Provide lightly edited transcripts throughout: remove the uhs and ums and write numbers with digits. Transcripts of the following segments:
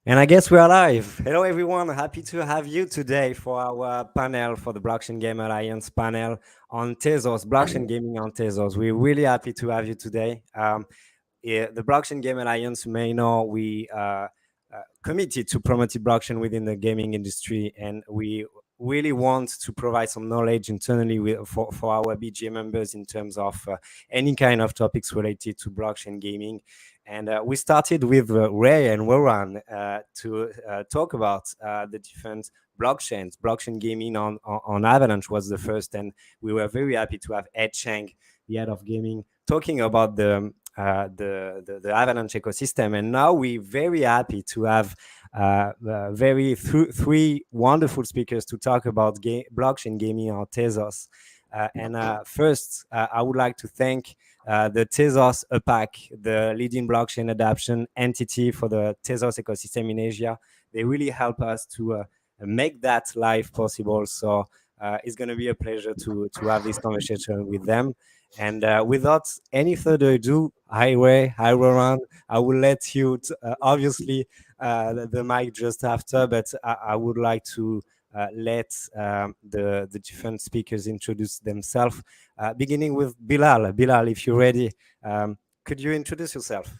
And I guess we are live. Hello, everyone. Happy to have you today for our panel for the Blockchain Game Alliance panel on Tezos, blockchain gaming on Tezos. We're really happy to have you today. Yeah, the Blockchain Game Alliance, you may know, we committed to promoting blockchain within the gaming industry, and we really want to provide some knowledge internally for our BGA members in terms of any kind of topics related to blockchain gaming. And we started with Ray and Warren to talk about the different blockchains. Blockchain gaming on Avalanche was the first, and we were very happy to have Ed Cheng, the head of gaming, talking about the Avalanche ecosystem. And now we're very happy to have three wonderful speakers to talk about blockchain gaming on Tezos. First, I would like to thank the Tezos APAC, the leading blockchain adoption entity for the Tezos ecosystem in Asia. They really help us to make that live possible. So it's going to be a pleasure to have this conversation with them. And without any further ado, hi Ray, hi Roland. I will let you, obviously, the mic just after, but I would like to let the different speakers introduce themselves, beginning with Bilal. Bilal, if you're ready, could you introduce yourself?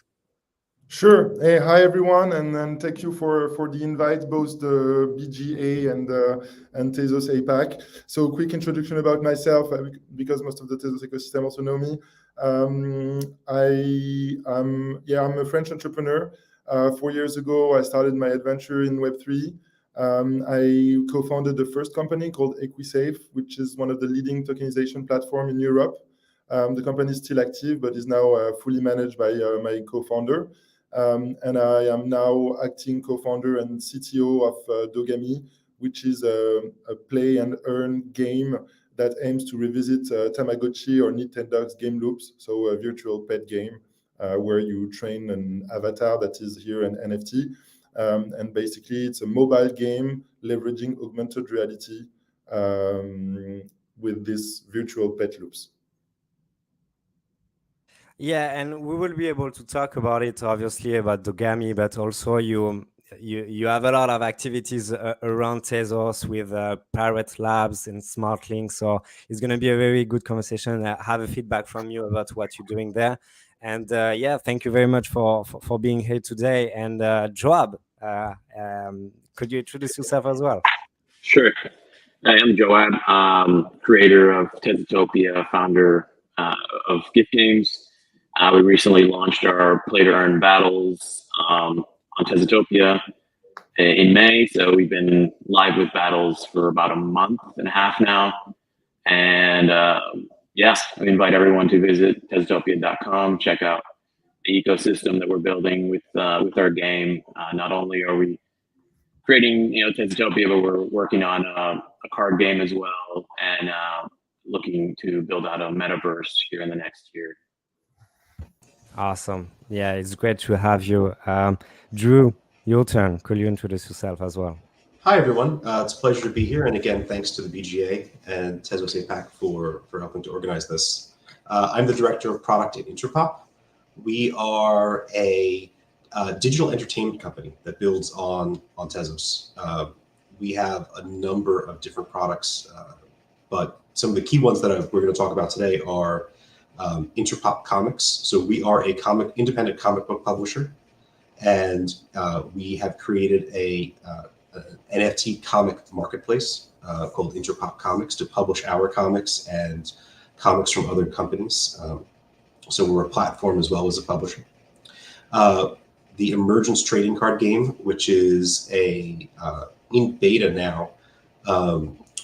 Sure. Hey, hi everyone, and thank you for the invite, both the BGA and Tezos APAC. So, quick introduction about myself, because most of the Tezos ecosystem also know me. I'm a French entrepreneur. 4 years ago, I started my adventure in Web3. I co-founded the first company called EquiSafe, which is one of the leading tokenization platform in Europe. The company is still active, but is now fully managed by my co-founder. And I am now acting co-founder and CTO of Dogami, which is a play and earn game that aims to revisit Tamagotchi or Nintendo's game loops, so a virtual pet game where you train an avatar that is here an NFT. And basically, it's a mobile game leveraging augmented reality with these virtual pet loops. Yeah, and we will be able to talk about it, obviously, about Dogami, but also you have a lot of activities around Tezos with Pirate Labs and SmartLink. So it's going to be a very good conversation. I have a feedback from you about what you're doing there. And yeah, thank you very much for being here today. And Joab, could you introduce yourself as well? Sure. I am Joab, creator of Tezotopia, founder of Gif.games. We recently launched our play to earn battles on Tezotopia in May. So we've been live with battles for about a month and a half now. And yeah, we invite everyone to visit Tezotopia.com, check out the ecosystem that we're building with our game. Not only are we creating, Tezotopia, but we're working on a card game as well, and looking to build out a metaverse here in the next year. Awesome. Yeah, it's great to have you. Drew, your turn. Could you introduce yourself as well? Hi, everyone. It's a pleasure to be here. And again, thanks to the BGA and Tezos APAC for helping to organize this. I'm the director of product at Interpop. We are a digital entertainment company that builds on Tezos. We have a number of different products, but some of the key ones that we're going to talk about today are Interpop Comics. So we are a independent comic book publisher, and we have created an NFT comic marketplace called Interpop Comics to publish our comics and comics from other companies. So we're a platform as well as a publisher. The Emergence trading card game, which is in beta now.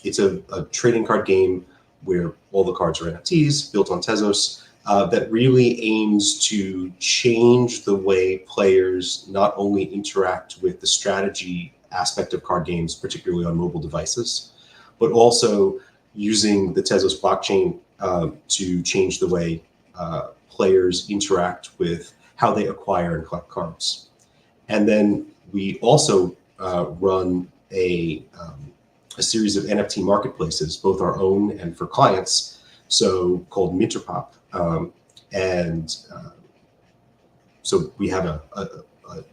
It's a trading card game where all the cards are NFTs built on Tezos that really aims to change the way players not only interact with the strategy aspect of card games, particularly on mobile devices, but also using the Tezos blockchain to change the way players interact with how they acquire and collect cards. And then we also run a series of NFT marketplaces, both our own and for clients, so called Minterpop. So we have a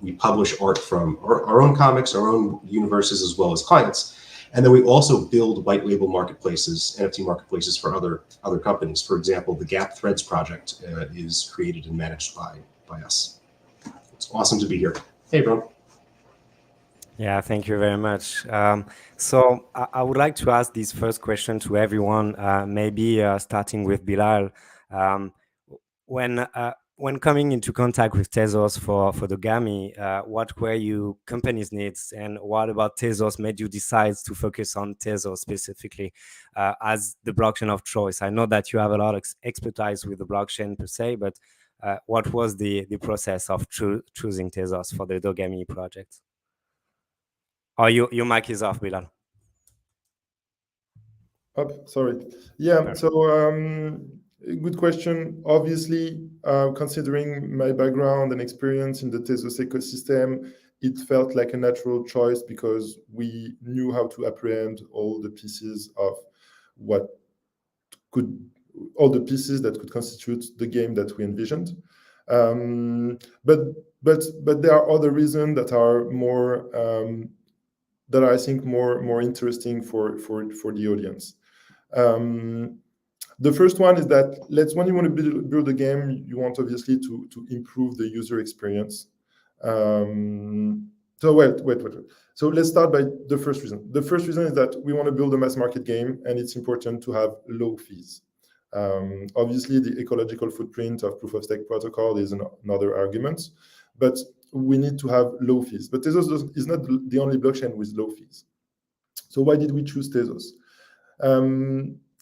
we publish art from our own comics, our own universes, as well as clients. And then we also build white label marketplaces, NFT marketplaces for other companies. For example, the Gap Threads project is created and managed by us. It's awesome to be here. Hey, bro. Yeah, thank you very much. So I would like to ask this first question to everyone, maybe starting with Bilal. Um, when coming into contact with Tezos for Dogami, what were your company's needs, and what about Tezos made you decide to focus on Tezos specifically as the blockchain of choice? I know that you have a lot of expertise with the blockchain per se, but what was the process of choosing Tezos for the Dogami project? Oh, your mic is off, Bilal. Sorry. Yeah, Perfect. so good question. Obviously, considering my background and experience in the Tezos ecosystem, it felt like a natural choice because we knew how to apprehend all the pieces of all the pieces that could constitute the game that we envisioned. But there are other reasons that are more that are, I think, more interesting for the audience. The first one is that when you want to build a game, you want obviously to improve the user experience. So wait. So let's start by the first reason. The first reason is that we want to build a mass market game, and it's important to have low fees. Obviously, the ecological footprint of proof of stake protocol is another argument, but we need to have low fees. But Tezos is not the only blockchain with low fees. So why did we choose Tezos?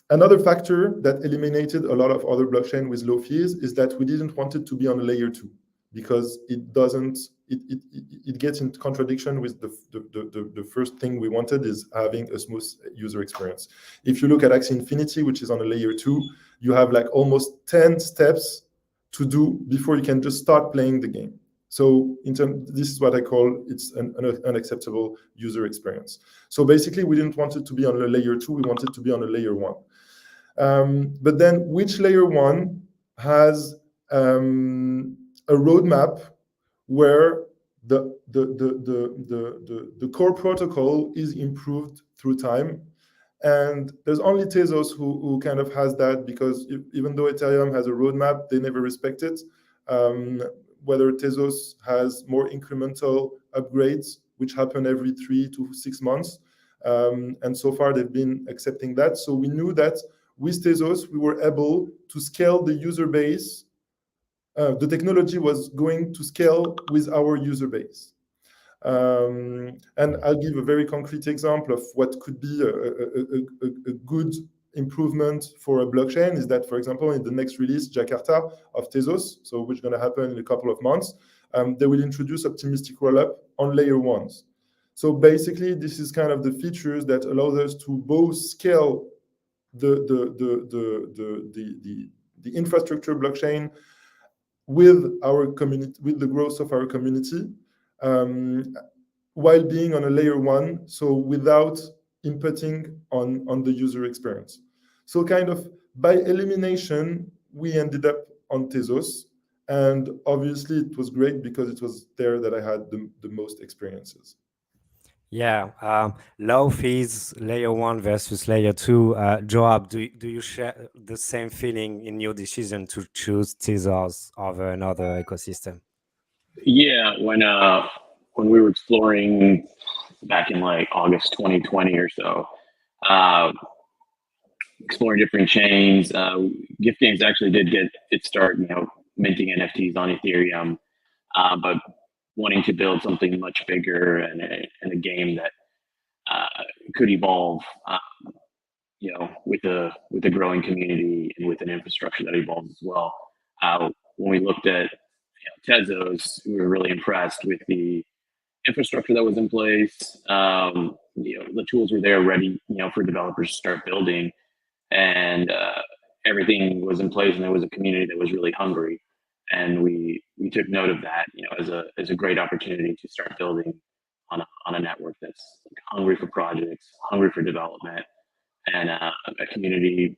Another factor that eliminated a lot of other blockchain with low fees is that we didn't want it to be on a layer 2, because it gets in contradiction with the first thing we wanted, is having a smooth user experience. If you look at Axie Infinity, which is on a layer 2, you have like almost 10 steps to do before you can just start playing the game. So this is what I call it's an unacceptable user experience. So basically, we didn't want it to be on a layer 2, we wanted it to be on a layer 1. But then which layer 1 has a roadmap where the core protocol is improved through time. And there's only Tezos who kind of has that, because even though Ethereum has a roadmap, they never respect it. Whether Tezos has more incremental upgrades, which happen every 3 to 6 months. And so far, they've been accepting that. So we knew that with Tezos, we were able to scale the user base. The technology was going to scale with our user base. And I'll give a very concrete example of what could be a good improvement for a blockchain is that, for example, in the next release, Jakarta of Tezos, so which is going to happen in a couple of months, they will introduce optimistic rollup on layer 1s. So basically, this is kind of the features that allows us to both scale the infrastructure blockchain with our community, with the growth of our community, while being on a layer 1, so without inputting on the user experience. So kind of by elimination, we ended up on Tezos. And obviously, it was great because it was there that I had the most experiences. Yeah, low fees, layer 1 versus layer 2. Joab, do you share the same feeling in your decision to choose Tezos over another ecosystem? Yeah, when we were exploring back in like August 2020 or so, exploring different chains, Gif.games actually did get its start, minting NFTs on Ethereum, but wanting to build something much bigger and a game that could evolve, with a growing community and with an infrastructure that evolves as well. When we looked at Tezos, we were really impressed with the infrastructure that was in place. The tools were there ready, for developers to start building, and everything was in place, and there was a community that was really hungry. And we took note of that, as a great opportunity to start building on a network that's hungry for projects, hungry for development, and a community,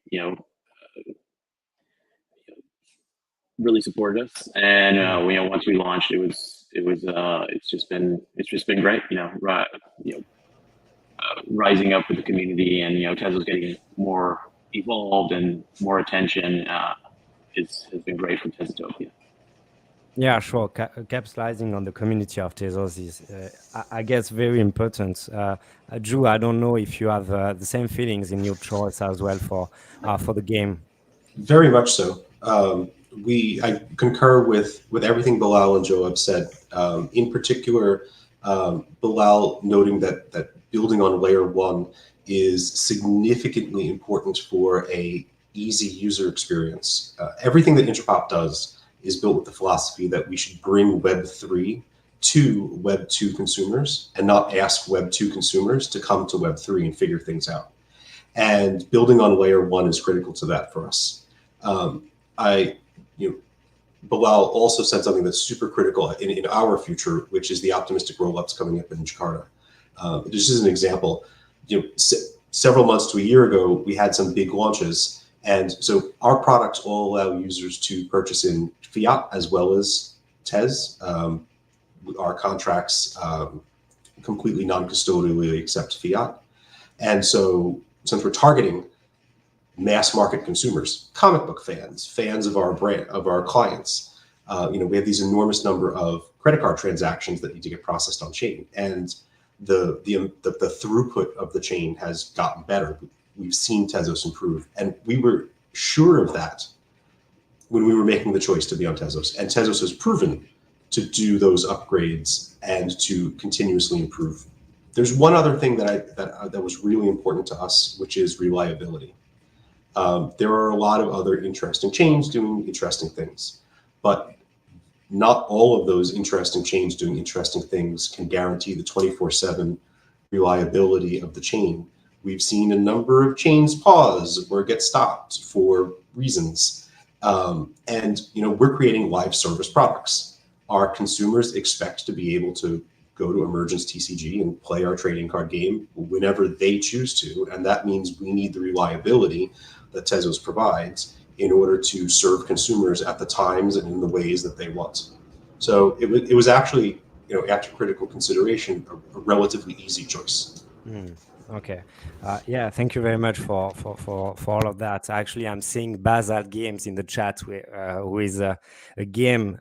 really supported us. And once we launched, it was it's just been great. Rising up with the community, and Tezos getting more evolved and more attention has been great for Tezotopia. Yeah, sure. Capitalizing on the community of Tezos is, I guess, very important. Drew, I don't know if you have the same feelings in your choice as well for the game. Very much so. I concur with everything Bilal and Joab said. In particular, Bilal noting that building on layer 1 is significantly important for a easy user experience. Everything that Interpop does is built with the philosophy that we should bring Web 3 to Web 2 consumers and not ask Web 2 consumers to come to Web 3 and figure things out. And building on layer 1 is critical to that for us. Bilal also said something that's super critical in our future, which is the optimistic rollups coming up in Jakarta. This is an example. Several months to a year ago, we had some big launches. And so our products all allow users to purchase in fiat as well as Tez. Our contracts completely non-custodially accept fiat. And so since we're targeting mass market consumers, comic book fans of our brand, of our clients, we have these enormous number of credit card transactions that need to get processed on chain. And the throughput of the chain has gotten better. We've seen Tezos improve, and we were sure of that when we were making the choice to be on Tezos. And Tezos has proven to do those upgrades and to continuously improve. There's one other thing that was really important to us, which is reliability. There are a lot of other interesting chains doing interesting things, but not all of those interesting chains doing interesting things can guarantee the 24/7 reliability of the chain. We've seen a number of chains pause or get stopped for reasons. And we're creating live service products. Our consumers expect to be able to go to Emergence TCG and play our trading card game whenever they choose to. And that means we need the reliability that Tezos provides in order to serve consumers at the times and in the ways that they want. So it was actually, after critical consideration, a relatively easy choice. Okay. Yeah, thank you very much for all of that. Actually, I'm seeing Basalt Games in the chat, who is a game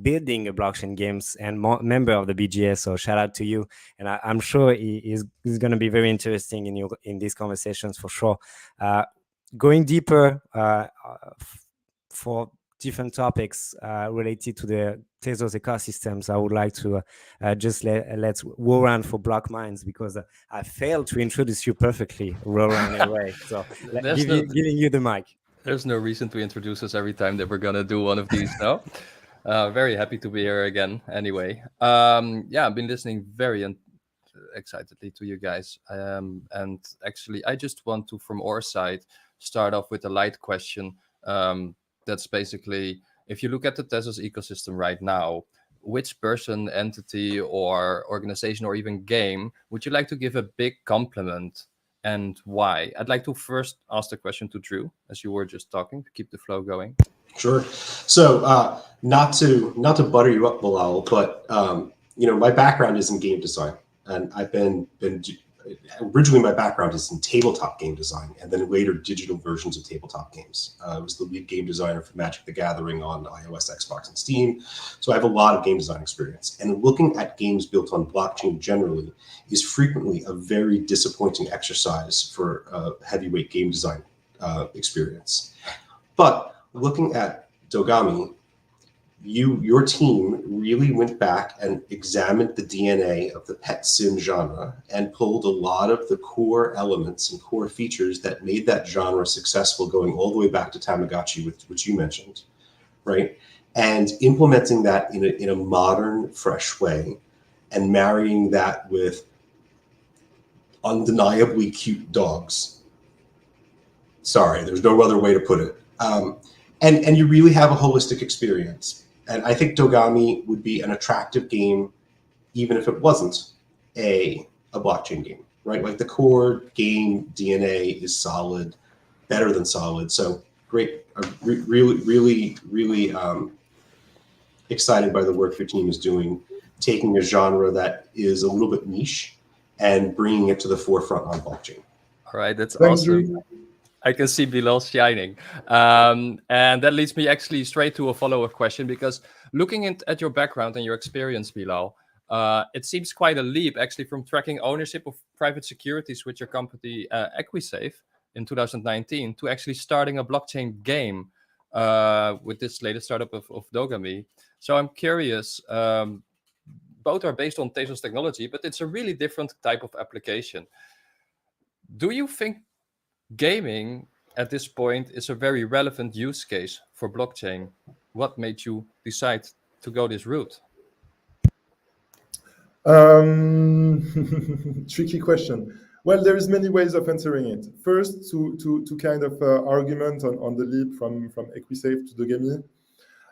building a blockchain games and member of the BGA. So shout out to you. And I'm sure he's going to be very interesting in these conversations for sure. Going deeper for different topics related to the Tezos ecosystems, I would like to just let's Warren for Block Minds, because I failed to introduce you perfectly, Roland, anyway. So giving you the mic. There's no reason to introduce us every time that we're gonna do one of these now. Very happy to be here again. Anyway, I've been listening very excitedly to you guys, and actually, I just want to, from our side, start off with a light question. That's basically, if you look at the Tezos ecosystem right now, which person, entity, or organization, or even game would you like to give a big compliment, and why? I'd like to first ask the question to Drew, as you were just talking, to keep the flow going. Sure. So not to butter you up, Bilal, but my background is in game design, and I've been originally my background is in tabletop game design, and then later digital versions of tabletop games. I was the lead game designer for Magic the Gathering on iOS, Xbox, and Steam. So I have a lot of game design experience. And looking at games built on blockchain generally is frequently a very disappointing exercise for a heavyweight game design experience. But looking at Dogami, your team really went back and examined the DNA of the pet sim genre and pulled a lot of the core elements and core features that made that genre successful, going all the way back to Tamagotchi, which you mentioned, right? And implementing that in a modern, fresh way, and marrying that with undeniably cute dogs. Sorry, there's no other way to put it. And you really have a holistic experience. And I think Dogami would be an attractive game, even if it wasn't a blockchain game, right? Like the core game DNA is solid, better than solid. So great, really excited by the work your team is doing taking a genre that is a little bit niche and bringing it to the forefront on blockchain. All right, that's Thank awesome. you. I can see Bilal shining. And that leads me actually straight to a follow-up question, because looking at your background and your experience, Bilal, it seems quite a leap actually from tracking ownership of private securities with your company EquiSafe in 2019 to actually starting a blockchain game with this latest startup of Dogami. So I'm curious, both are based on Tezos technology, but it's a really different type of application. Do you think gaming at this point is a very relevant use case for blockchain? What made you decide to go this route? Tricky question. Well, there is many ways of answering it. First, to kind of argument on the leap from EquiSafe to Dogami,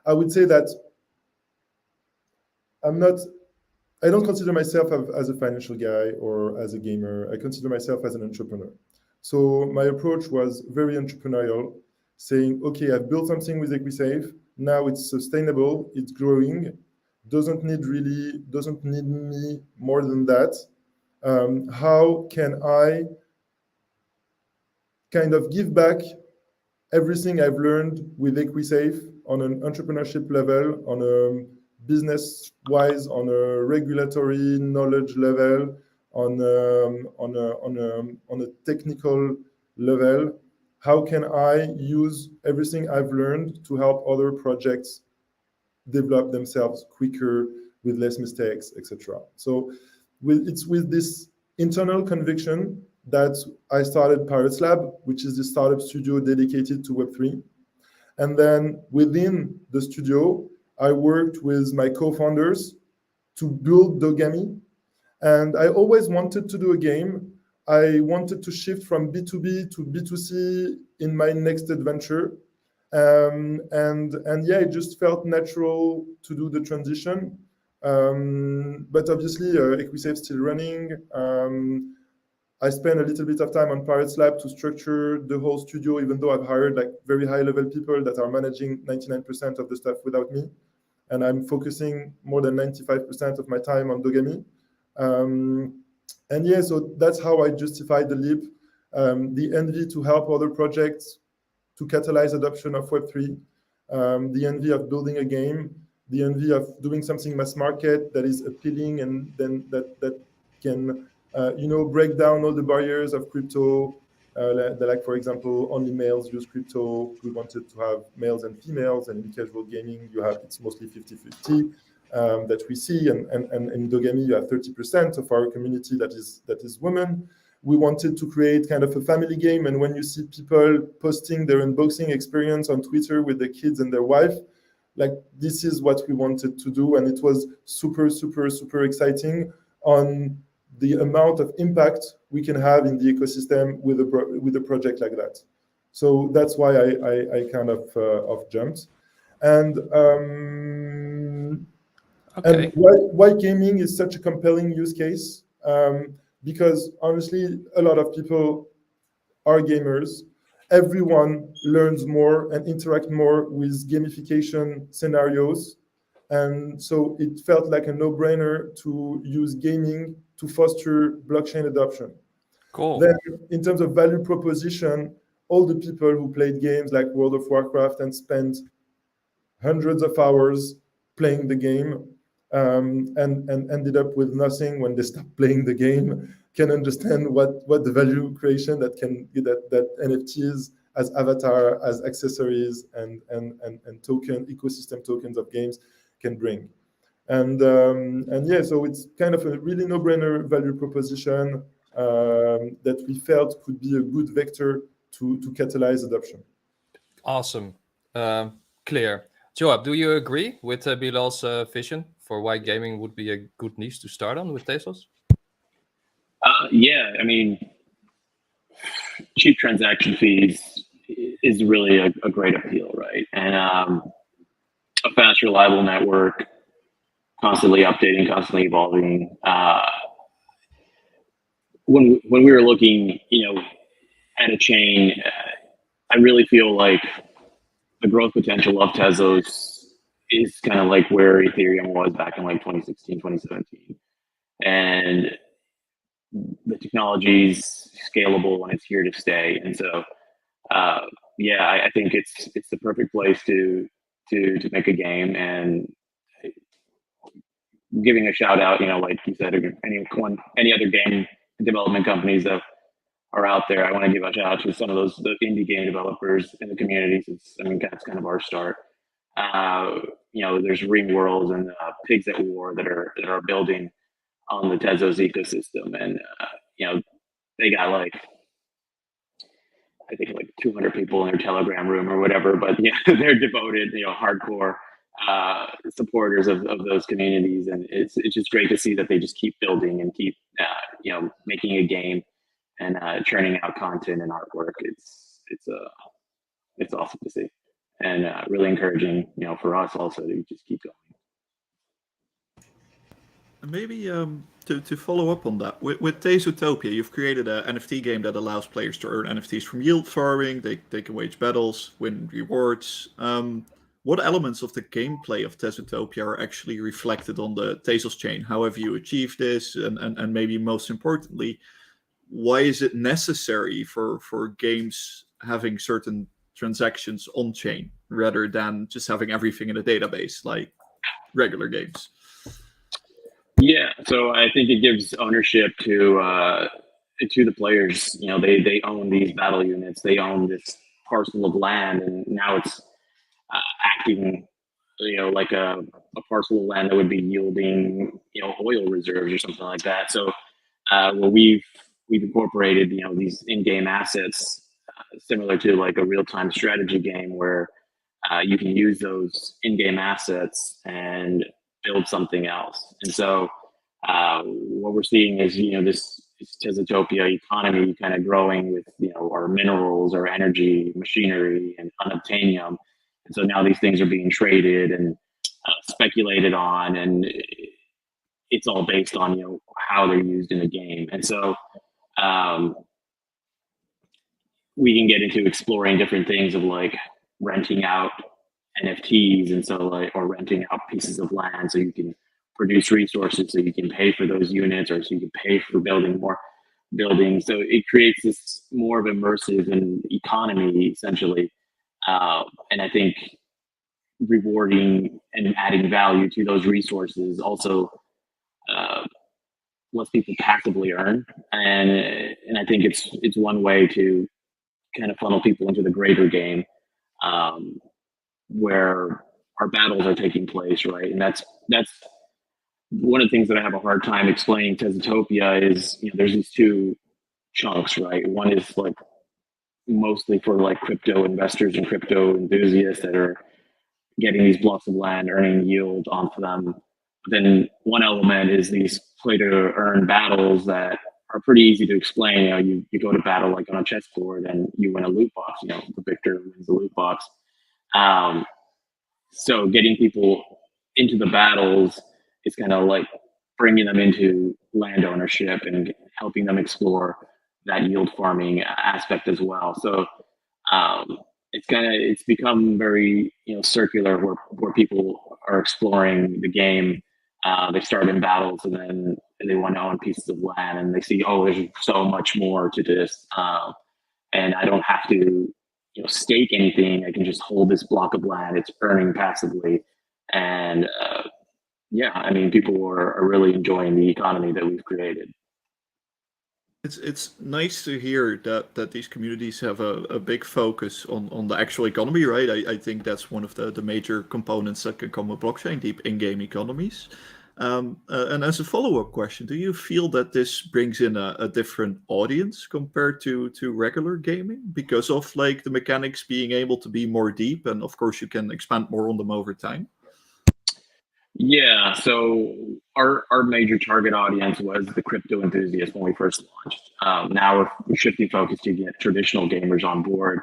I would say that I don't consider myself as a financial guy or as a gamer. I consider myself as an entrepreneur. So my approach was very entrepreneurial, saying, okay, I've built something with EquiSafe. Now it's sustainable, it's growing, doesn't need me more than that. How can I kind of give back everything I've learned with EquiSafe on an entrepreneurship level, on a business-wise, on a regulatory knowledge level, on a technical level? How can I use everything I've learned to help other projects develop themselves quicker with less mistakes, etc.? So it's with this internal conviction that I started Pirates Lab, which is the startup studio dedicated to Web3. And then within the studio, I worked with my co-founders to build Dogami. And I always wanted to do a game. I wanted to shift from B2B to B2C in my next adventure. And yeah, it just felt natural to do the transition. But obviously, EquiSafe's still running. I spent a little bit of time on Pirates Lab to structure the whole studio, even though I've hired like very high level people that are managing 99% of the stuff without me. And I'm focusing more than 95% of my time on Dogami. And yeah, so that's how I justified the leap. The envy to help other projects to catalyze adoption of Web3, the envy of building a game, the envy of doing something mass market that is appealing and then that can break down all the barriers of crypto. Like for example, only males use crypto. We wanted to have males and females, and in casual gaming, it's mostly 50-50 that we see. And in Dogami, you have 30% of our community that is women. We wanted to create kind of a family game, and when you see people posting their unboxing experience on Twitter with their kids and their wife, like this is what we wanted to do, and it was super, super, super exciting on the amount of impact we can have in the ecosystem with a project like that. So that's why I kind of jumped. And Okay. and why gaming is such a compelling use case? Because honestly, a lot of people are gamers. Everyone learns more and interacts more with gamification scenarios. And so it felt like a no-brainer to use gaming to foster blockchain adoption. Cool. Then in terms of value proposition, all the people who played games like World of Warcraft and spent hundreds of hours playing the game and ended up with nothing when they stopped playing the game can understand what the value creation that NFTs as avatar, as accessories and ecosystem tokens of games can bring. And yeah, so it's kind of a really no-brainer value proposition that we felt could be a good vector to catalyze adoption. Awesome. Clear. Joab, do you agree with Bilal's vision for why gaming would be a good niche to start on with Tezos? Yeah, I mean, cheap transaction fees is really a great appeal, right? And a fast, reliable network, constantly updating, constantly evolving. When we were looking, at a chain, I really feel like the growth potential of Tezos is kind of like where Ethereum was back in like 2016, 2017. And the technology's scalable and it's here to stay. And so, yeah, I think it's the perfect place to make a game. And giving a shout out, like you said, any other game development companies that are out there, I want to give a shout out to some of the indie game developers in the community. Since that's kind of our start. There's Ring Worlds and Pigs at War that are building on the Tezos ecosystem, and they got like, I think like 200 people in their Telegram room or whatever, but yeah, they're devoted, hardcore supporters of those communities, and it's just great to see that they just keep building and keep making a game and churning out content and artwork. It's awesome to see, and really encouraging, for us also to just keep going. Maybe to follow up on that, with Tezotopia, you've created an NFT game that allows players to earn NFTs from yield farming. They can wage battles, win rewards. What elements of the gameplay of Tezotopia are actually reflected on the Tezos chain? How have you achieved this? And maybe most importantly, why is it necessary for games having certain transactions on chain rather than just having everything in a database like regular games? Yeah, so I think it gives ownership to the players. They own these battle units. They own this parcel of land, and now it's acting, like a parcel of land that would be yielding, oil reserves or something like that. So, we've incorporated, these in-game assets, similar to like a real-time strategy game where you can use those in-game assets and build something else. And so what we're seeing is, this Tezotopia economy kind of growing with, our minerals, our energy, machinery, and unobtainium. And so now these things are being traded and speculated on, and it's all based on, how they're used in the game. And so we can get into exploring different things of like renting out NFTs, and so like, or renting out pieces of land so you can produce resources, so you can pay for those units, or so you can pay for building more buildings. So it creates this more of immersive and economy essentially. And I think rewarding and adding value to those resources also lets people passively earn, and I think it's one way to kind of funnel people into the greater game, where our battles are taking place, right? And that's one of the things that I have a hard time explaining Tezotopia is, there's these two chunks, right? One is like mostly for like crypto investors and crypto enthusiasts that are getting these blocks of land, earning yield onto them. Then one element is these play to earn battles that are pretty easy to explain. You go to battle like on a chessboard and you win a loot box. The victor wins the loot box. So getting people into the battles is kind of like bringing them into land ownership and helping them explore that yield farming aspect as well. So it's become very circular, where people are exploring the game. They start in battles and then they want to own pieces of land, and they see, oh, there's so much more to this, and I don't have to stake anything. I can just hold this block of land. It's earning passively, and people are really enjoying the economy that we've created. It's nice to hear that these communities have a big focus on the actual economy, right? I think that's one of the major components that can come with blockchain, deep in-game economies. And as a follow-up question, do you feel that this brings in a different audience compared to regular gaming because of like the mechanics being able to be more deep, and of course you can expand more on them over time? Yeah, so our major target audience was the crypto enthusiast when we first launched. Now we're shifting focus to get traditional gamers on board.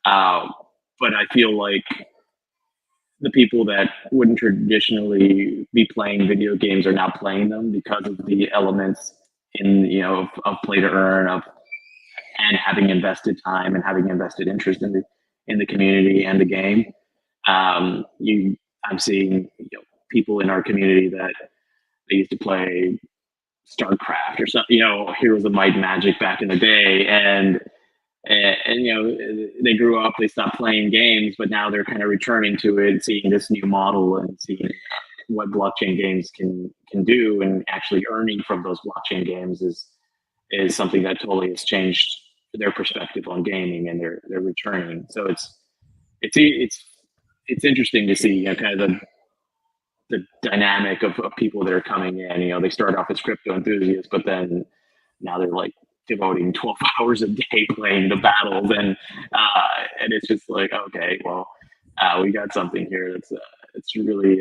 But I feel like the people that wouldn't traditionally be playing video games are now playing them because of the elements of play to earn, and having invested time and having invested interest in the community and the game. I'm seeing people in our community that they used to play StarCraft or something, Heroes of Might and Magic back in the day, and they grew up, they stopped playing games, but now they're kind of returning to it, seeing this new model and seeing what blockchain games can do, and actually earning from those blockchain games is something that totally has changed their perspective on gaming, and they're returning. So it's interesting to see kind of the dynamic of people that are coming in. They start off as crypto enthusiasts, but then now they're like devoting 12 hours a day playing the battles, and it's just like, okay, well, we got something here that's it's really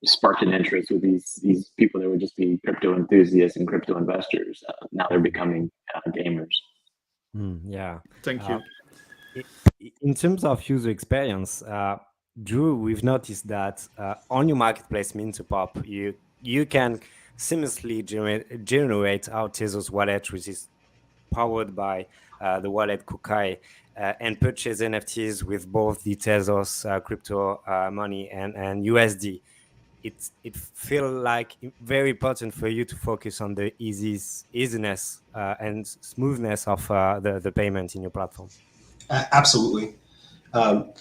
sparked an interest with these people that would just be crypto enthusiasts and crypto investors. Now they're becoming gamers. Yeah. Thank you. In terms of user experience, Drew, we've noticed that on your marketplace, Minterpop, you can seamlessly generate our Tezos wallet, which is powered by the wallet Kukai, and purchase NFTs with both the Tezos crypto money and USD. It feels like very important for you to focus on the easiness and smoothness of the payment in your platform. Absolutely.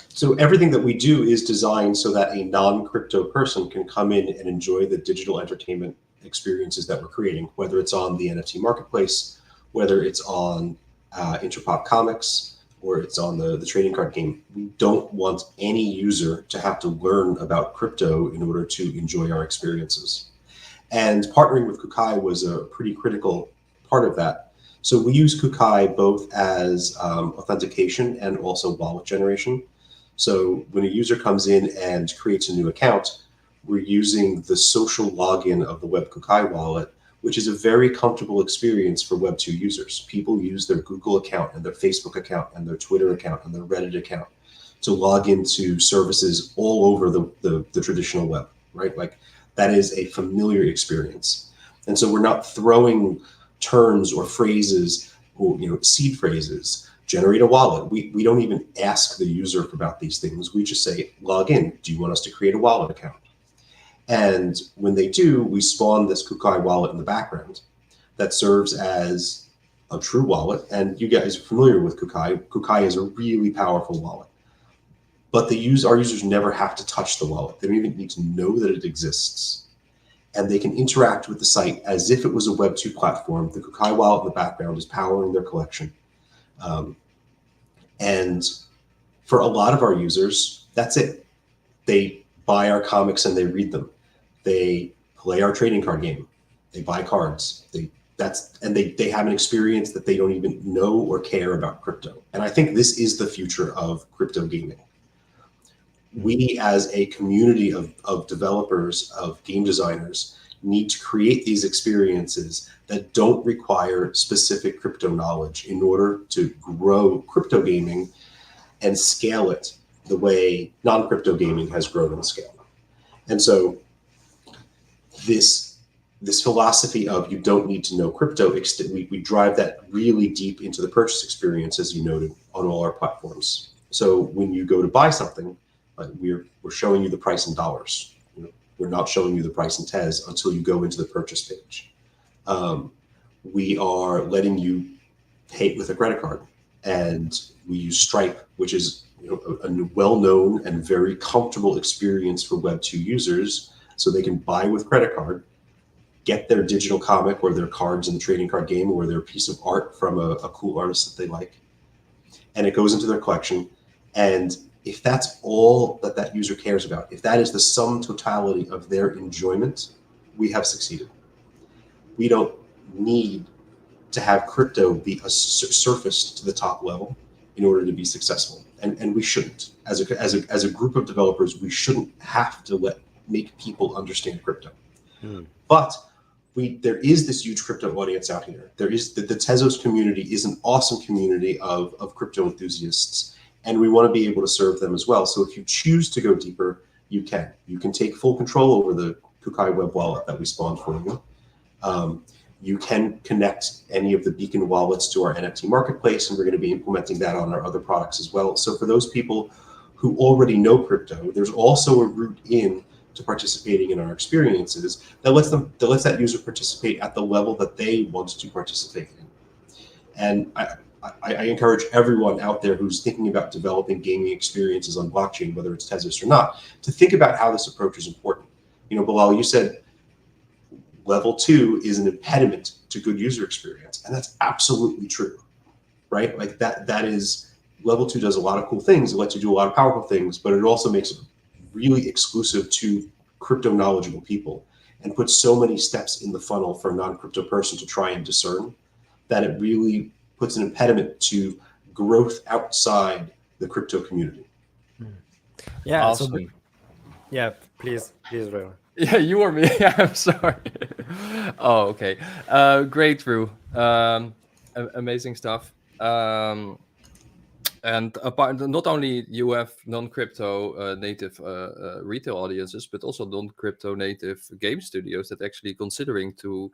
So everything that we do is designed so that a non-crypto person can come in and enjoy the digital entertainment experiences that we're creating, whether it's on the NFT marketplace, whether it's on Interpop comics, or it's on the trading card game. We don't want any user to have to learn about crypto in order to enjoy our experiences. And partnering with Kukai was a pretty critical part of that. So we use Kukai both as authentication and also wallet generation. So when a user comes in and creates a new account, we're using the social login of the Web Kukai wallet, which is a very comfortable experience for Web2 users. People use their Google account and their Facebook account and their Twitter account and their Reddit account to log into services all over the traditional web, right? Like that is a familiar experience. And so we're not throwing terms or phrases or seed phrases, generate a wallet. We don't even ask the user about these things. We just say, log in. Do you want us to create a wallet account? And when they do, we spawn this Kukai wallet in the background that serves as a true wallet. And you guys are familiar with Kukai. Kukai is a really powerful wallet. But our users never have to touch the wallet. They don't even need to know that it exists. And they can interact with the site as if it was a Web2 platform. The Kukai wallet in the background is powering their collection. And for a lot of our users, that's it. They buy our comics and they read them. They play our trading card game. They buy cards. They have an experience that they don't even know or care about crypto. And I think this is the future of crypto gaming. We as a community of developers, of game designers, need to create these experiences that don't require specific crypto knowledge in order to grow crypto gaming and scale it the way non-crypto gaming has grown and scaled. And so this philosophy of you don't need to know crypto, we drive that really deep into the purchase experience, as you noted, on all our platforms. So when you go to buy something, we're showing you the price in dollars. We're not showing you the price in Tez until you go into the purchase page. We are letting you pay with a credit card, and we use Stripe, which is a well-known and very comfortable experience for Web2 users, so they can buy with credit card, get their digital comic or their cards in the trading card game or their piece of art from a cool artist that they like, and it goes into their collection. And if that's all that user cares about, if that is the sum totality of their enjoyment, we have succeeded. We don't need to have crypto be surfaced to the top level in order to be successful, and we shouldn't. As a group of developers, we shouldn't have to make people understand crypto. But there is this huge crypto audience out here. There is the Tezos community is an awesome community of crypto enthusiasts, and we want to be able to serve them as well. So if you choose to go deeper, you can. You can take full control over the Kukai web wallet that we spawned for you. You can connect any of the beacon wallets to our NFT marketplace, and we're going to be implementing that on our other products as well. So for those people who already know crypto, there's also a route in to participating in our experiences that lets that user participate at the level that they want to participate in. And I encourage everyone out there who's thinking about developing gaming experiences on blockchain, whether it's Tezos or not, to think about how this approach is important. Bilal, you said level 2 is an impediment to good user experience, and that's absolutely true, right? Like that is, level 2 does a lot of cool things. It lets you do a lot of powerful things, but it also makes it really exclusive to crypto knowledgeable people and puts so many steps in the funnel for a non-crypto person to try and discern that it really puts an impediment to growth outside the crypto community. Yeah. Awesome. Yeah. Please, Drew. Yeah, you or me? I'm sorry. Oh, okay. Great, Drew. Amazing stuff. And apart, not only you have non-crypto native retail audiences, but also non-crypto native game studios that actually considering to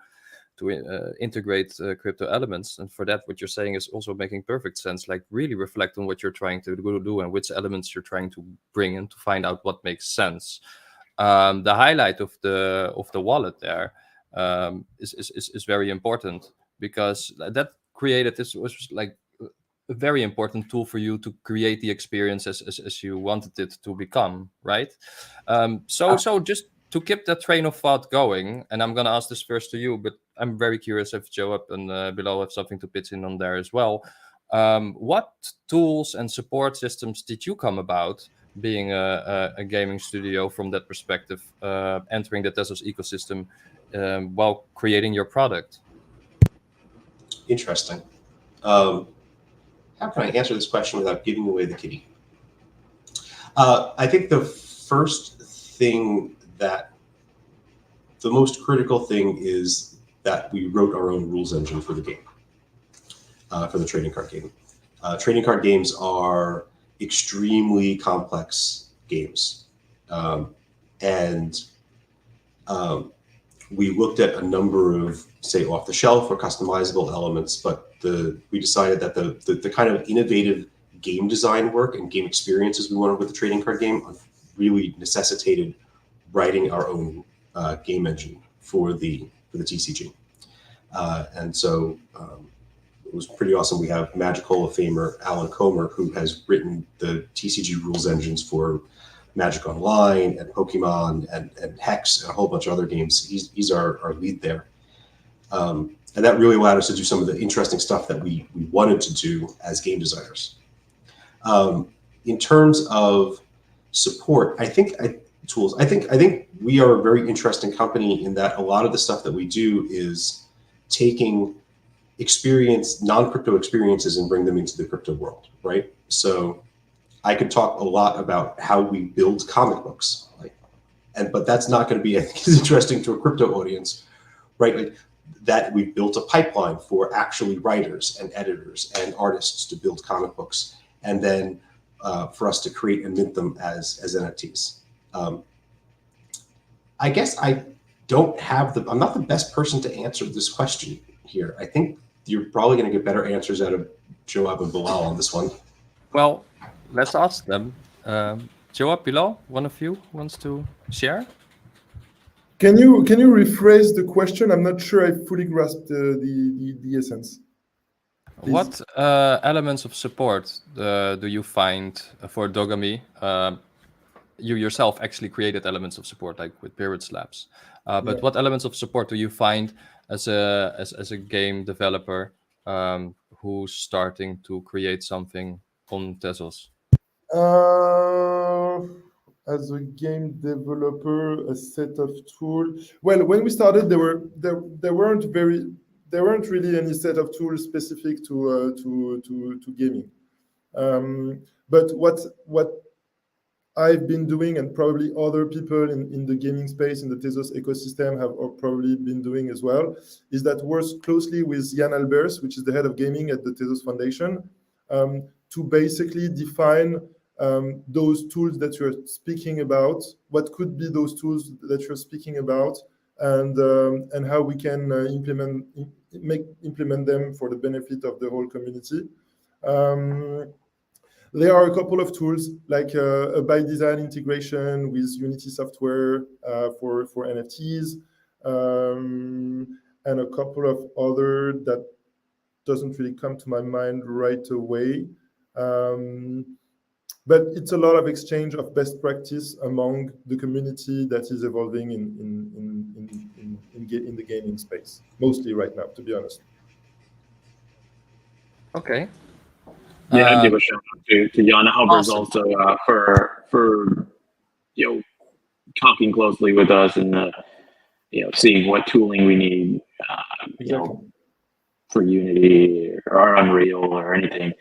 integrate crypto elements. And for that, what you're saying is also making perfect sense. Like really reflect on what you're trying to do and which elements you're trying to bring in to find out what makes sense. The highlight of the wallet there is very important, because that created this was like a very important tool for you to create the experience as you wanted it to become, right? So just to keep that train of thought going, and I'm going to ask this first to you, but I'm very curious if Joab and Bilal have something to pitch in on there as well. What tools and support systems did you come about being a gaming studio from that perspective, entering the Tezos ecosystem while creating your product? Interesting. How can I answer this question without giving away the kitty? I think the most critical thing is that we wrote our own rules engine for the game, for the trading card game. Trading card games are extremely complex games. We looked at a number of, say, off-the-shelf or customizable elements, but we decided that the kind of innovative game design work and game experiences we wanted with the trading card game really necessitated writing our own game engine for the TCG. And so it was pretty awesome. We have Magic Hall of Famer Alan Comer, who has written the TCG rules engines for Magic Online and Pokemon and Hex and a whole bunch of other games. He's our lead there. And that really allowed us to do some of the interesting stuff that we wanted to do as game designers. In terms of support, I think we are a very interesting company in that a lot of the stuff that we do is taking non-crypto experiences and bring them into the crypto world, right? So I could talk a lot about how we build comic books, but that's not going to be, I think, as interesting to a crypto audience, right? Like that we built a pipeline for actually writers and editors and artists to build comic books, and then for us to create and mint them as NFTs. I guess I'm not the best person to answer this question here. I think you're probably going to get better answers out of Joab and Bilal on this one. Well, let's ask them. Joab, Bilal, one of you wants to share? Can you rephrase the question? I'm not sure I fully grasped the essence. Please. What elements of support do you find for Dogami? You yourself actually created elements of support, like with Period Slabs. But what elements of support do you find as a game developer who's starting to create something on Tezos? As a game developer, a set of tools. Well, when we started, there weren't really any set of tools specific to gaming. But what I've been doing, and probably other people in the gaming space, in the Tezos ecosystem, have probably been doing as well, is that works closely with Jan Albers, which is the head of gaming at the Tezos Foundation, to basically define those tools that you're speaking about, what could be those tools that you're speaking about, and how we can implement them for the benefit of the whole community. there are a couple of tools like a by design integration with Unity software for NFTs, and a couple of other that doesn't really come to my mind right away. But it's a lot of exchange of best practice among the community that is evolving in the gaming space, mostly right now, to be honest. Okay. Yeah, I'd give a shout out to Jana Hubbers Awesome. also for talking closely with us and seeing what tooling we need Exactly. for Unity or Unreal or anything.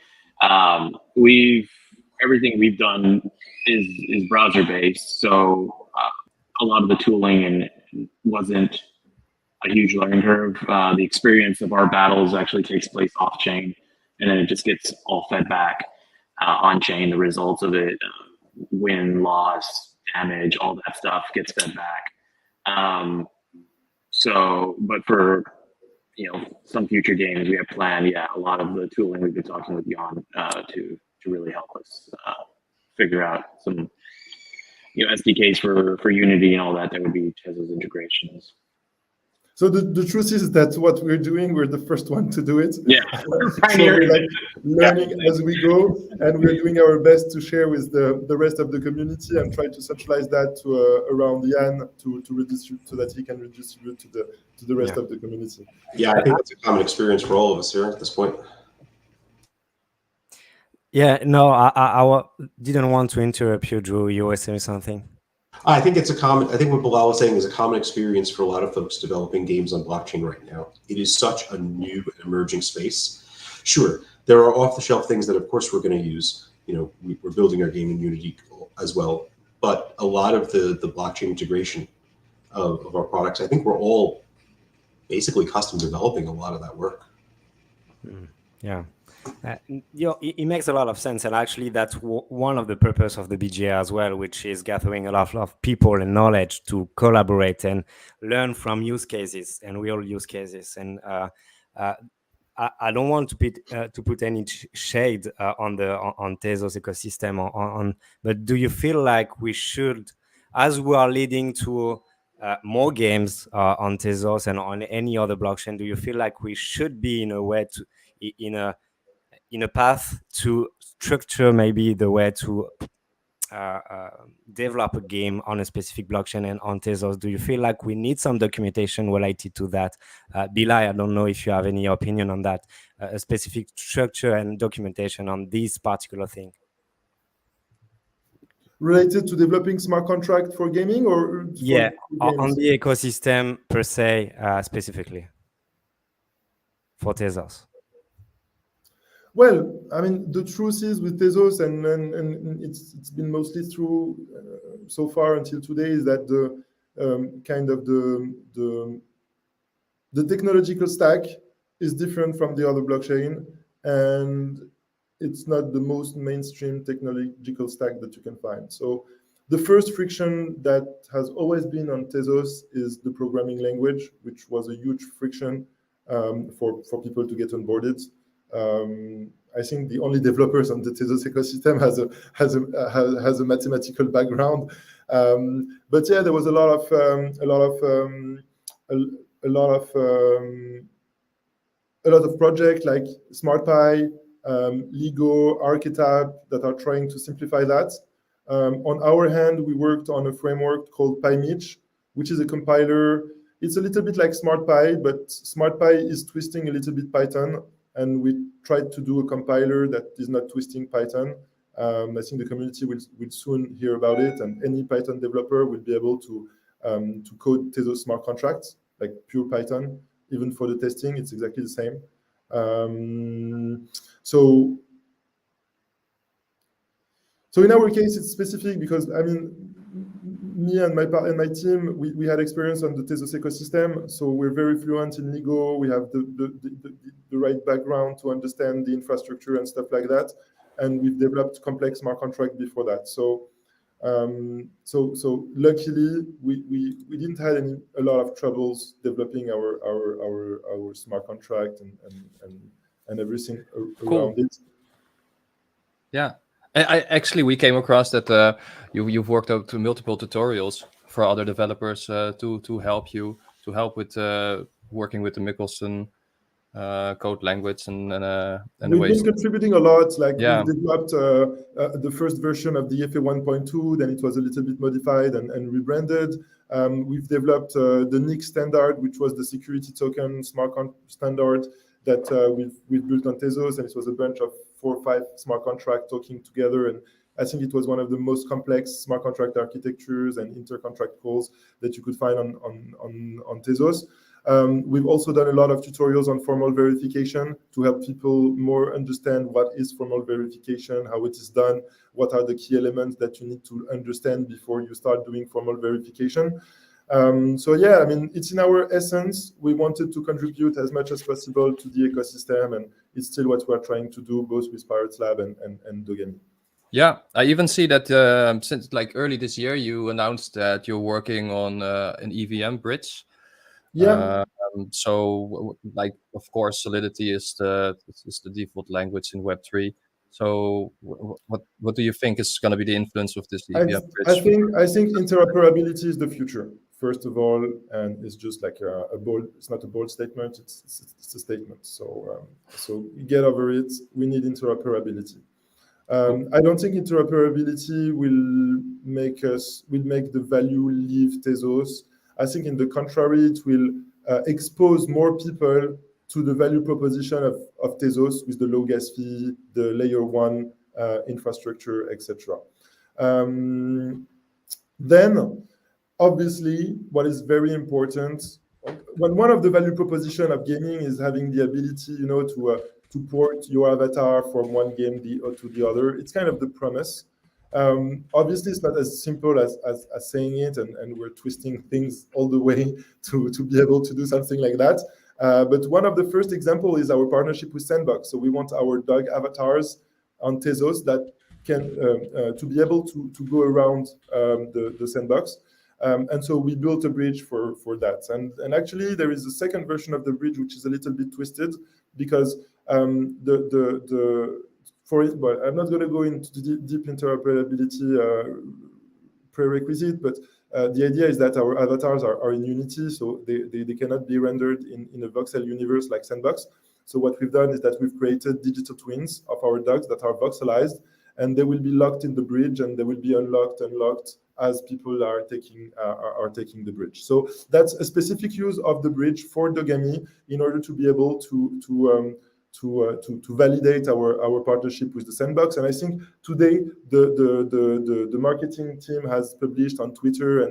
Everything we've done is browser based, so a lot of the tooling wasn't a huge learning curve. The experience of our battles actually takes place off chain, and then it just gets all fed back on chain. The results of it, win, loss, damage, all that stuff gets fed back. But for some future games, we have planned, a lot of the tooling we've been talking with Jan to really help us figure out some SDKs for Unity and all that. That would be Tezos integrations. So the truth is that what we're doing, we're the first one to do it. Yeah, So we're like learning as we go, and we're doing our best to share with the rest of the community and try to centralize that to around Jan to redistribute so that he can redistribute to the rest of the community. Yeah, I think that's a common experience for all of us here at this point. Yeah, no, I didn't want to interrupt you, Drew. You were saying something. I think I think what Bilal was saying is a common experience for a lot of folks developing games on blockchain right now. It is such a new and emerging space. Sure, there are off-the-shelf things that, of course, we're going to use. We're building our game in Unity as well. But a lot of the blockchain integration of our products, I think we're all basically custom developing a lot of that work. Yeah. It makes a lot of sense, and actually that's one of the purpose of the BGA as well, which is gathering a lot of people and knowledge to collaborate and learn from use cases and real use cases. And I don't want to put any shade on Tezos ecosystem, but do you feel like we should, as we are leading to more games on Tezos and on any other blockchain, do you feel like we should be in a path to structure maybe the way to develop a game on a specific blockchain and on Tezos? Do you feel like we need some documentation related to that? Bilal, I don't know if you have any opinion on that, a specific structure and documentation on this particular thing. Related to developing smart contract for gaming or on the ecosystem per se, specifically for Tezos. Well, I mean, the truth is with Tezos, and it's been mostly true so far until today, is that the technological stack is different from the other blockchain, and it's not the most mainstream technological stack that you can find. So the first friction that has always been on Tezos is the programming language, which was a huge friction for people to get onboarded. I think the only developers on the Tezos ecosystem has a mathematical background, but yeah, there was a lot of projects like SmartPy, Lego, Archetype that are trying to simplify that. On our hand, we worked on a framework called PyMitch, which is a compiler. It's a little bit like SmartPy, but SmartPy is twisting a little bit Python, and we tried to do a compiler that is not twisting Python. I think the community will soon hear about it, and any Python developer will be able to code Tezos smart contracts, like pure Python. Even for the testing, it's exactly the same. So in our case, it's specific because, I mean, me and my team, we had experience on the Tezos ecosystem, so we're very fluent in Lego. We have the right background to understand the infrastructure and stuff like that, and we've developed complex smart contract before that. So luckily we didn't have a lot of troubles developing our smart contract and everything around it. Yeah. We came across that you've worked out to multiple tutorials for other developers to help with working with the Michelson code language and the We've ways. been contributing a lot. Like Yeah. we've developed the first version of the FA 1.2, then it was a little bit modified and rebranded. We've developed the NIC standard, which was the security token smart contract standard that we've built on Tezos, and it was a bunch of 4 or 5 smart contracts talking together. And I think it was one of the most complex smart contract architectures and intercontract calls that you could find on Tezos. We've also done a lot of tutorials on formal verification to help people more understand what is formal verification, how it is done, what are the key elements that you need to understand before you start doing formal verification. So yeah, I mean, it's in our essence. We wanted to contribute as much as possible to the ecosystem, and it's still what we're trying to do, both with Pirates Lab and Dogami. Yeah, I even see that since like early this year, you announced that you're working on an EVM bridge. Yeah. So, like, of course, Solidity is the default language in Web3. So, what do you think is going to be the influence of this EVM bridge? I think interoperability is the future, first of all, and it's just like a bold. It's not a bold statement. It's a statement. So get over it. We need interoperability. I don't think interoperability will make the value leave Tezos. I think, in the contrary, it will expose more people to the value proposition of Tezos with the low gas fee, the layer 1 infrastructure, etc. Then, obviously, what is very important, one of the value proposition of gaming is having the ability, to port your avatar from one game to the other. It's kind of the premise. Obviously, it's not as simple as saying it, and we're twisting things all the way to be able to do something like that. But one of the first examples is our partnership with Sandbox. So we want our dog avatars on Tezos that can to be able to go around the Sandbox. And so we built a bridge for that. And actually, there is a second version of the bridge which is a little bit twisted, because but I'm not going to go into the deep interoperability prerequisite, but the idea is that our avatars are in Unity, so they cannot be rendered in a voxel universe like Sandbox. So what we've done is that we've created digital twins of our dogs that are voxelized, and they will be locked in the bridge, and they will be unlocked as people are taking the bridge. So that's a specific use of the bridge for Dogami in order to be able to validate our partnership with the Sandbox. And I think today the marketing team has published on Twitter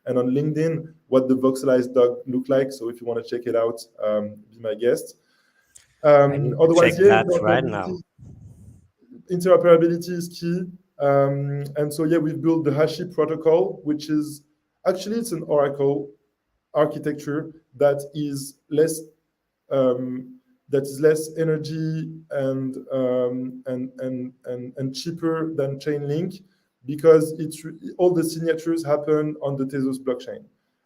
and on LinkedIn what the voxelized dog look like. So if you want to check it out, be my guest. Otherwise, check that right now. Interoperability is key. And so, yeah, we've built the Hashi protocol, which is actually, it's an Oracle architecture that is less energy and cheaper than Chainlink, because all the signatures happen on the Tezos blockchain.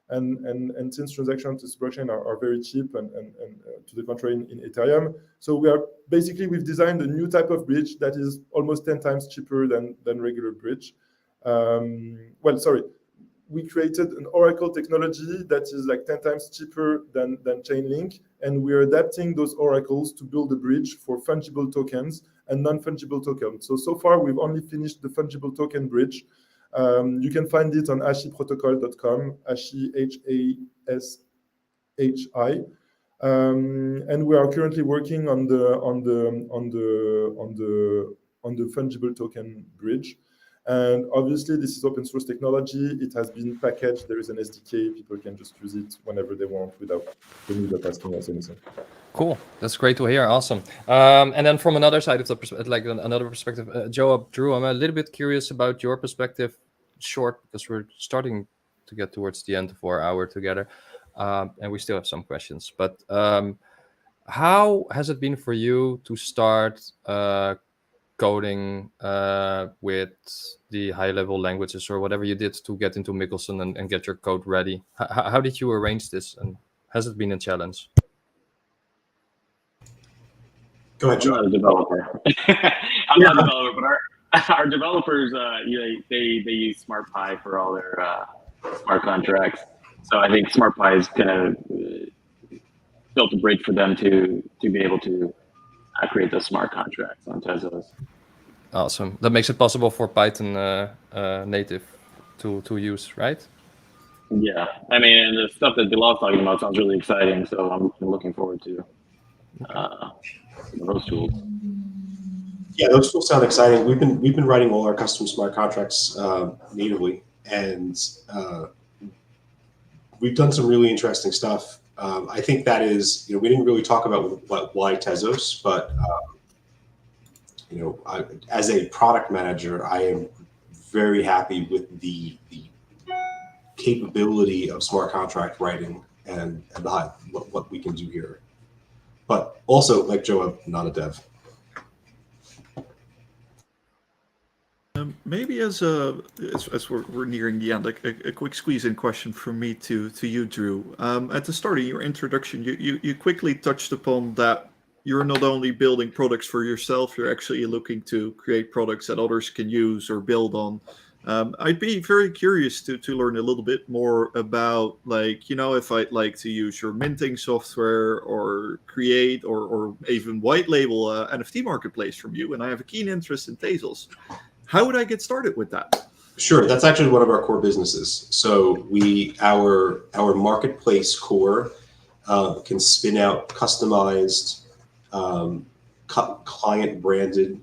And since transactions to this blockchain are very cheap and to the contrary in Ethereum, so we've designed a new type of bridge that is almost 10 times cheaper than regular bridge. We created an Oracle technology that is like 10 times cheaper than Chainlink, and we're adapting those oracles to build a bridge for fungible tokens and non-fungible tokens. So far, we've only finished the fungible token bridge. You can find it on hashiprotocol.com, Hashi, H-A-S-H-I, and we are currently working on the fungible token bridge. And obviously, this is open source technology. It has been packaged. There is an SDK. People can just use it whenever they want without the need of asking us anything. Cool. That's great to hear. Awesome. And then from another side of the another perspective, Joab, Drew, I'm a little bit curious about your perspective. Short, because we're starting to get towards the end of our hour together, and we still have some questions. But how has it been for you to start coding with the high-level languages or whatever you did to get into Michelson and get your code ready? How did you arrange this, and has it been a challenge? Go ahead, I'm not a developer. I'm not a developer, but our developers, they use Smart Pi for all their smart contracts. So I think Smart Pi is kind of built a bridge for them to be able to create those smart contracts on Tezos. Awesome. That makes it possible for Python native to use, right? Yeah, I mean, the stuff that Bilal's talking about sounds really exciting. So I'm looking forward to those tools. Yeah, those tools sound exciting. We've been writing all our custom smart contracts natively, and we've done some really interesting stuff. I think that is, we didn't really talk about why Tezos, but as a product manager, I am very happy with the capability of smart contract writing and what we can do here. But also, like Joab, not a dev. Maybe as we're nearing the end, a quick squeeze-in question from me to you, Drew. At the start of your introduction, you quickly touched upon that you're not only building products for yourself, you're actually looking to create products that others can use or build on. I'd be very curious to learn a little bit more about, if I'd like to use your minting software or create or even white label NFT marketplace from you, and I have a keen interest in Tezos. How would I get started with that? Sure, that's actually one of our core businesses. So our marketplace core can spin out customized client-branded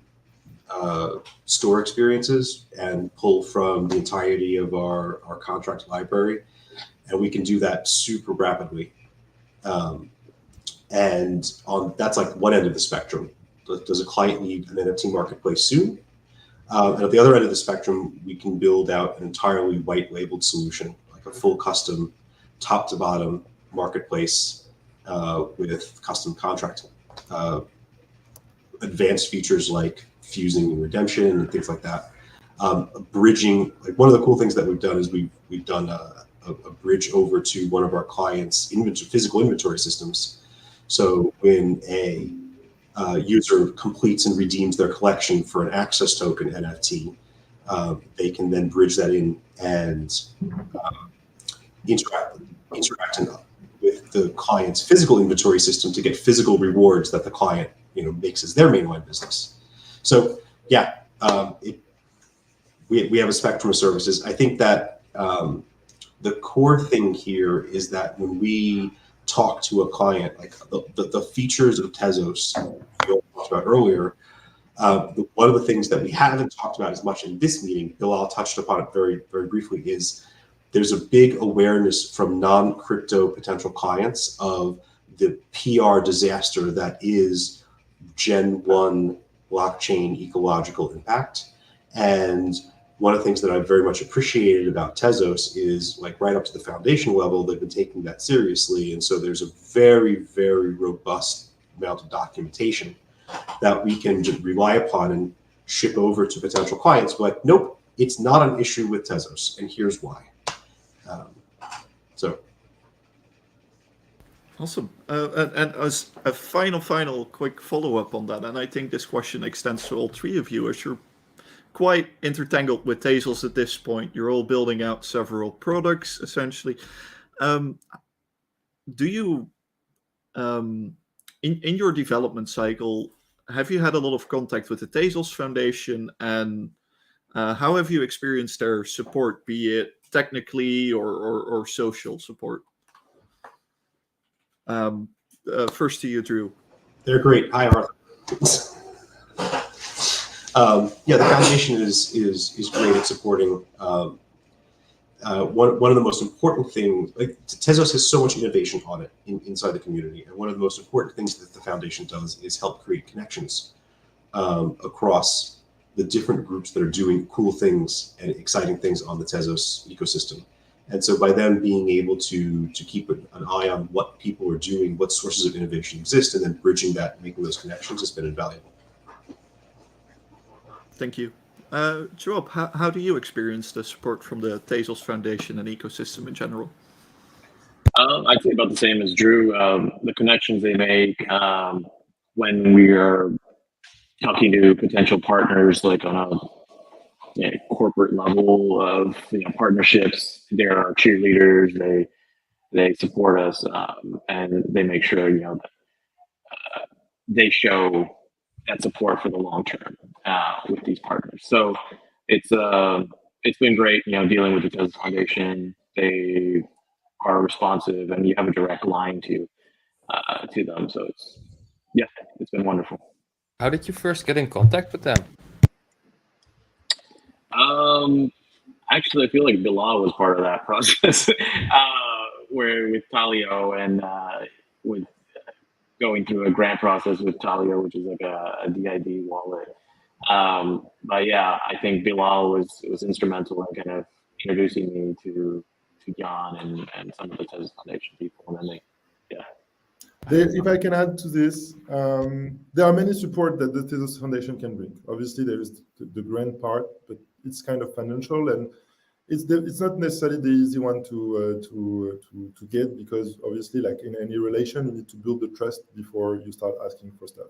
store experiences and pull from the entirety of our contract library, and we can do that super rapidly. And that's like one end of the spectrum. Does a client need an NFT marketplace soon? And at the other end of the spectrum, we can build out an entirely white labeled solution, like a full custom top to bottom marketplace with custom contract, advanced features like fusing and redemption and things like that. Bridging, like one of the cool things that we've done is we've done a bridge over to one of our clients' physical inventory systems. So when a user completes and redeems their collection for an access token NFT, they can then bridge that in and interact with the client's physical inventory system to get physical rewards that the client makes as their mainline business. So yeah, we have a spectrum of services. I think that the core thing here is that when we talk to a client, like the features of Tezos we talked about earlier, one of the things that we haven't talked about as much in this meeting, Bilal touched upon it very, very briefly, is there's a big awareness from non-crypto potential clients of the PR disaster that is Gen 1 blockchain ecological impact. And one of the things that I've very much appreciated about Tezos is, like, right up to the foundation level, they've been taking that seriously. And so there's a very, very robust amount of documentation that we can just rely upon and ship over to potential clients. But nope, it's not an issue with Tezos, and here's why. So. Awesome. And as a final quick follow-up on that, and I think this question extends to all three of you, as you're quite intertangled with Tezos at this point. You're all building out several products, essentially. Do you, in your development cycle, have you had a lot of contact with the Tezos Foundation, and how have you experienced their support, be it technically or social support? First to you, Drew. They're great. Hi, Arthur. Yeah, the foundation is great at supporting. One of the most important things, like, Tezos has so much innovation on it inside the community, and one of the most important things that the foundation does is help create connections across the different groups that are doing cool things and exciting things on the Tezos ecosystem. And so by them being able to keep an eye on what people are doing, what sources of innovation exist, and then bridging that, making those connections has been invaluable. Thank you. Joab, how do you experience the support from the Tezos Foundation and ecosystem in general? I'd say about the same as Drew. The connections they make when we are talking to potential partners, like on corporate level of partnerships. They're our cheerleaders. They support us, and they make sure that they show that support for the long term with these partners. So it's been great, dealing with the Tezos Foundation. They are responsive, and you have a direct line to them. So it's been wonderful. How did you first get in contact with them? Actually, I feel like Bilal was part of that process, where with Talio and with going through a grant process with Talio, which is like a DID wallet. But yeah, I think Bilal was instrumental in kind of introducing me to Jan and some of the Tezos Foundation people, and then If I can add to this, there are many support that the Tezos Foundation can bring. Obviously, there is the grant part, but it's kind of financial, and it's not necessarily the easy one to get, because obviously, like in any relation, you need to build the trust before you start asking for stuff.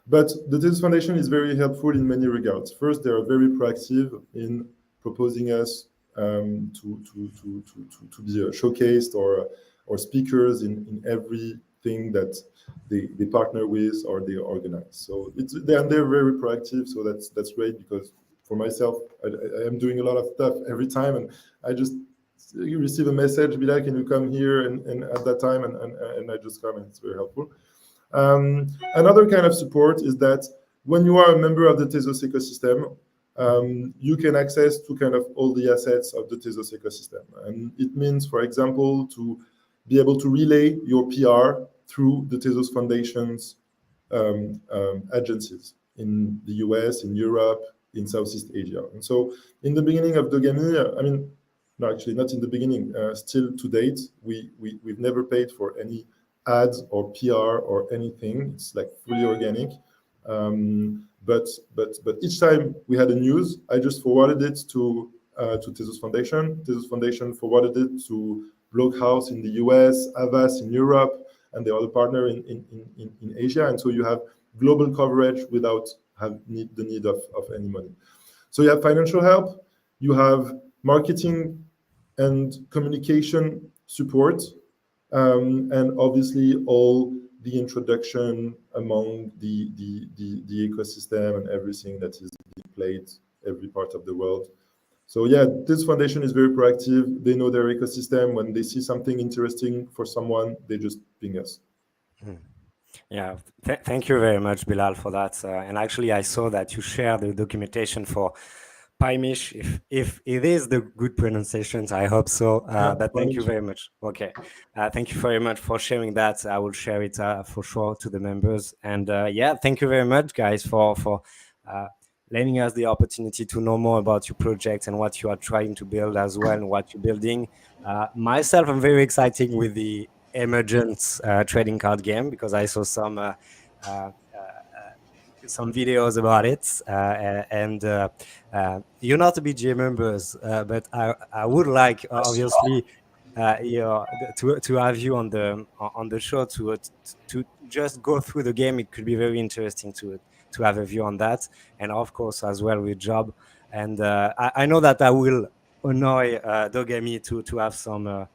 But the Tezos Foundation is very helpful in many regards. First, they are very proactive in proposing us to be showcased or speakers in everything that they partner with or they organize. So they're very proactive. So that's great, because for myself, I am doing a lot of stuff every time, and I just receive a message, be like, can you come here and at that time, and I just come, and it's very helpful. Another kind of support is that when you are a member of the Tezos ecosystem, you can access to kind of all the assets of the Tezos ecosystem. And it means, for example, to be able to relay your PR through the Tezos Foundation's agencies in the US, in Europe, in Southeast Asia. And so in the beginning of Dogami, no, actually not in the beginning, still to date, we've never paid for any ads or PR or anything. It's like fully organic. But each time we had a news, I just forwarded it to Tezos Foundation. Tezos Foundation forwarded it to Blockhouse in the US, Avas in Europe, and the other partner in Asia. And so you have global coverage without the need of any money. So you have financial help, you have marketing and communication support, and obviously all the introduction among the ecosystem and everything that is being played every part of the world. So yeah, this foundation is very proactive. They know their ecosystem. When they see something interesting for someone, they just ping us. Yeah, thank you very much, Bilal, for that. And actually, I saw that you share the documentation for Paimish. If it is the good pronunciations, I hope so. But thank you very much. Okay, thank you very much for sharing that. I will share it for sure to the members. And yeah, thank you very much, guys, for lending us the opportunity to know more about your project and what you are trying to build as well, and what you're building. Myself, I'm very excited with the emergent trading card game, because I saw some videos about it, and you're not a BGA members, but I would like obviously to have you on the show to just go through the game. It could be very interesting to have a view on that, and of course as well with Joab. And I know that I will annoy Dogami to have some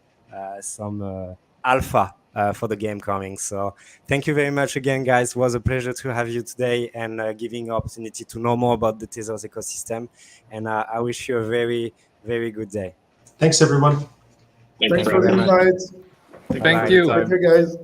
alpha for the game coming. So thank you very much again, guys. It was a pleasure to have you today, and giving opportunity to know more about the Tezos ecosystem. And I wish you a very, very good day. Thanks, everyone. Thanks for the invite. Thank you. Take care, guys.